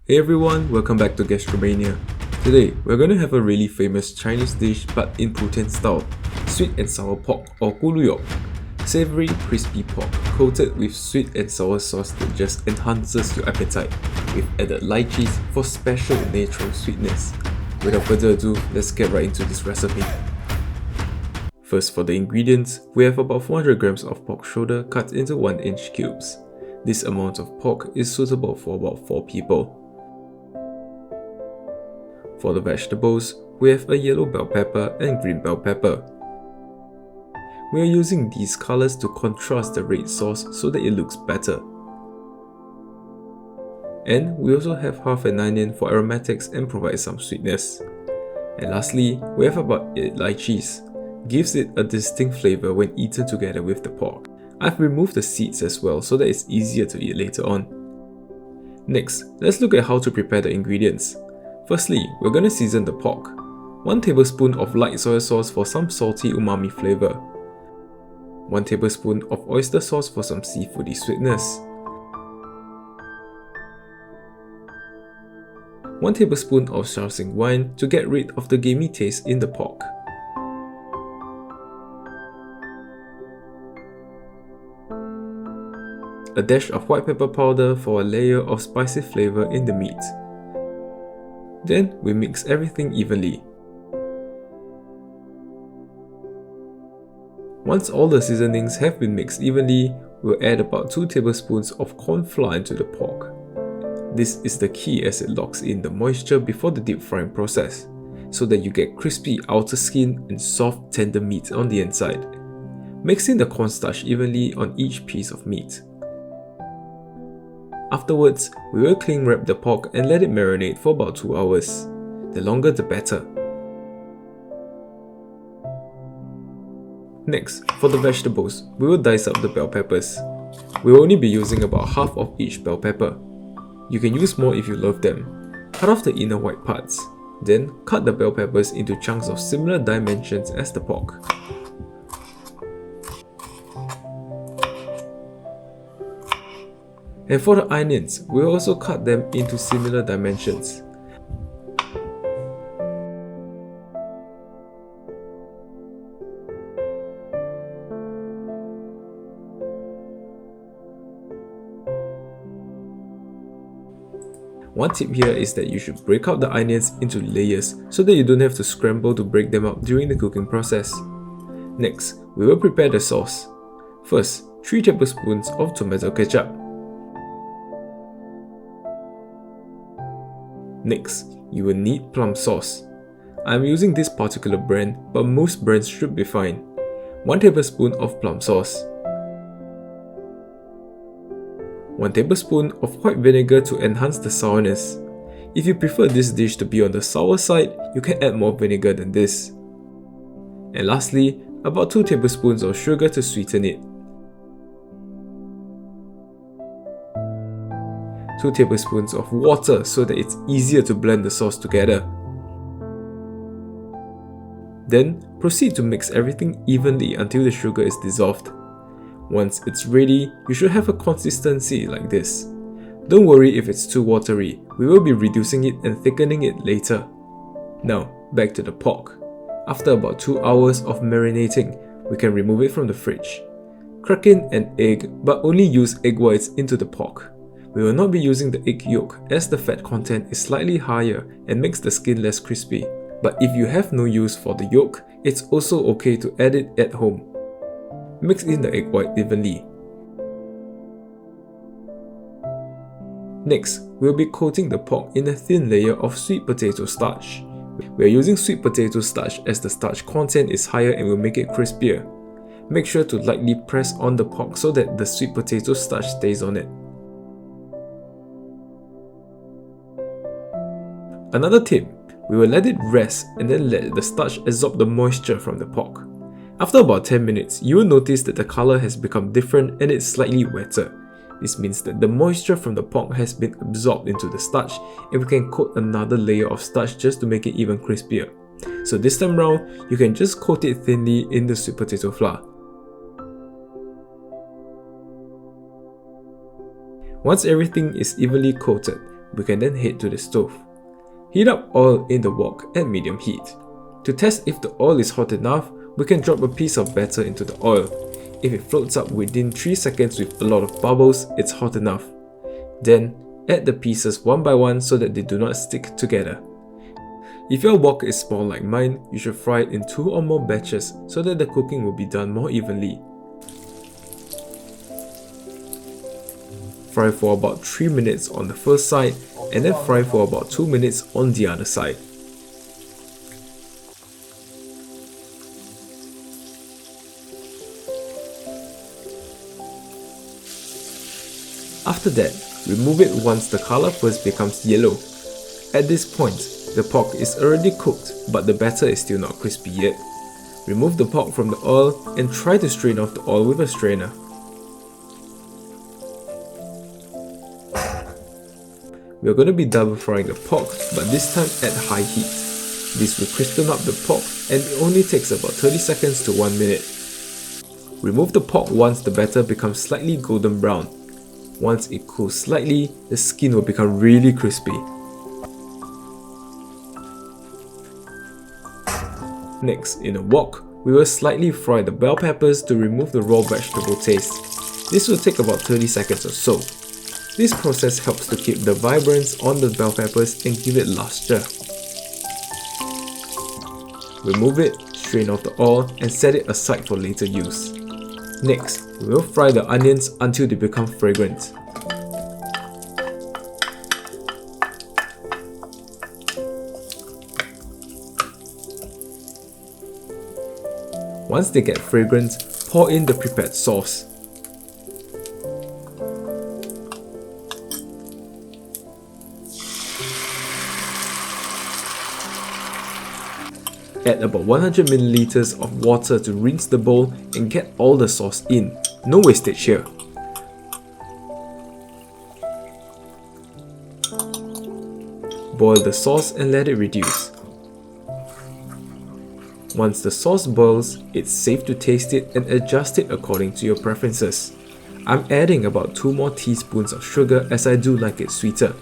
Hey everyone, welcome back to Gastromania. Today, we're going to have a really famous Chinese dish but in Putien style, sweet and sour pork or Kuluyoke. Savoury, crispy pork coated with sweet and sour sauce that just enhances your appetite, with added lychees for special natural sweetness. Without further ado, let's get right into this recipe. First, for the ingredients, we have about 400 grams of pork shoulder cut into 1-inch cubes. This amount of pork is suitable for about 4 people. For the vegetables, we have a yellow bell pepper and green bell pepper. We are using these colors to contrast the red sauce so that it looks better. And we also have half an onion for aromatics and provide some sweetness. And lastly, we have about 8 lychees. Gives it a distinct flavor when eaten together with the pork. I've removed the seeds as well so that it's easier to eat later on. Next, let's look at how to prepare the ingredients. Firstly, we're going to season the pork. 1 tablespoon of light soy sauce for some salty umami flavor. 1 tablespoon of oyster sauce for some seafoody sweetness. 1 tablespoon of shaoxing wine to get rid of the gamey taste in the pork. A dash of white pepper powder for a layer of spicy flavor in the meat. Then we mix everything evenly. Once all the seasonings have been mixed evenly, we'll add about 2 tablespoons of corn flour into the pork. This is the key as it locks in the moisture before the deep frying process, so that you get crispy outer skin and soft tender meat on the inside. Mix in the cornstarch evenly on each piece of meat. Afterwards, we will cling wrap the pork and let it marinate for about 2 hours. The longer the better. Next, for the vegetables, we will dice up the bell peppers. We will only be using about half of each bell pepper. You can use more if you love them. Cut off the inner white parts. Then, cut the bell peppers into chunks of similar dimensions as the pork. And for the onions, we'll also cut them into similar dimensions. One tip here is that you should break out the onions into layers so that you don't have to scramble to break them up during the cooking process. Next, we will prepare the sauce. First, 3 tablespoons of tomato ketchup. Next, you will need plum sauce. I'm using this particular brand, but most brands should be fine. 1 tablespoon of plum sauce. 1 tablespoon of white vinegar to enhance the sourness. If you prefer this dish to be on the sour side, you can add more vinegar than this. And lastly, about 2 tablespoons of sugar to sweeten it. 2 tablespoons of water so that it's easier to blend the sauce together. Then, proceed to mix everything evenly until the sugar is dissolved. Once it's ready, you should have a consistency like this. Don't worry if it's too watery, we will be reducing it and thickening it later. Now, back to the pork. After about 2 hours of marinating, we can remove it from the fridge. Crack in an egg, but only use egg whites into the pork. We will not be using the egg yolk as the fat content is slightly higher and makes the skin less crispy. But if you have no use for the yolk, it's also okay to add it at home. Mix in the egg white evenly. Next, we'll be coating the pork in a thin layer of sweet potato starch. We are using sweet potato starch as the starch content is higher and will make it crispier. Make sure to lightly press on the pork so that the sweet potato starch stays on it. Another tip, we will let it rest and then let the starch absorb the moisture from the pork. After about 10 minutes, you will notice that the color has become different and it's slightly wetter. This means that the moisture from the pork has been absorbed into the starch and we can coat another layer of starch just to make it even crispier. So this time round, you can just coat it thinly in the sweet potato flour. Once everything is evenly coated, we can then head to the stove. Heat up oil in the wok at medium heat. To test if the oil is hot enough, we can drop a piece of batter into the oil. If it floats up within 3 seconds with a lot of bubbles, it's hot enough. Then, add the pieces one by one so that they do not stick together. If your wok is small like mine, you should fry it in 2 or more batches so that the cooking will be done more evenly. Fry for about 3 minutes on the first side and then fry for about 2 minutes on the other side. After that, remove it once the color first becomes yellow. At this point, the pork is already cooked but the batter is still not crispy yet. Remove the pork from the oil and try to strain off the oil with a strainer. We are going to be double frying the pork, but this time at high heat. This will crispen up the pork and it only takes about 30 seconds to 1 minute. Remove the pork once the batter becomes slightly golden brown. Once it cools slightly, the skin will become really crispy. Next, in a wok, we will slightly fry the bell peppers to remove the raw vegetable taste. This will take about 30 seconds or so. This process helps to keep the vibrance on the bell peppers and give it luster. Remove it, strain off the oil and set it aside for later use. Next, we will fry the onions until they become fragrant. Once they get fragrant, pour in the prepared sauce. Add about 100 ml of water to rinse the bowl and get all the sauce in. No wastage here. Boil the sauce and let it reduce. Once the sauce boils, it's safe to taste it and adjust it according to your preferences. I'm adding about 2 more teaspoons of sugar as I do like it sweeter.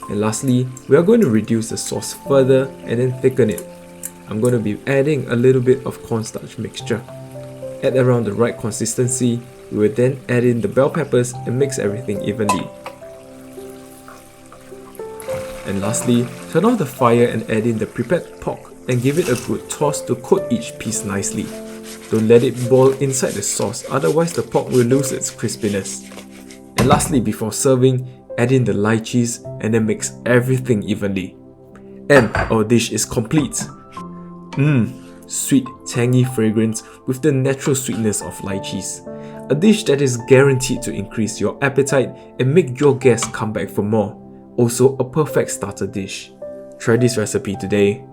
And lastly, we are going to reduce the sauce further and then thicken it. I'm going to be adding a little bit of cornstarch mixture. At around the right consistency, we will then add in the bell peppers and mix everything evenly. And lastly, turn off the fire and add in the prepared pork and give it a good toss to coat each piece nicely. Don't let it boil inside the sauce, otherwise the pork will lose its crispiness. And lastly, before serving, add in the lychees and then mix everything evenly. And our dish is complete. Sweet, tangy fragrance with the natural sweetness of lychees. A dish that is guaranteed to increase your appetite and make your guests come back for more. Also a perfect starter dish. Try this recipe today.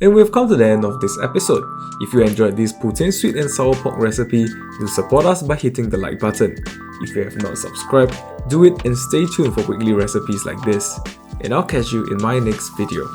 And we've come to the end of this episode. If you enjoyed this Putien sweet and sour pork recipe, do support us by hitting the like button. If you have not subscribed, do it and stay tuned for weekly recipes like this. And I'll catch you in my next video.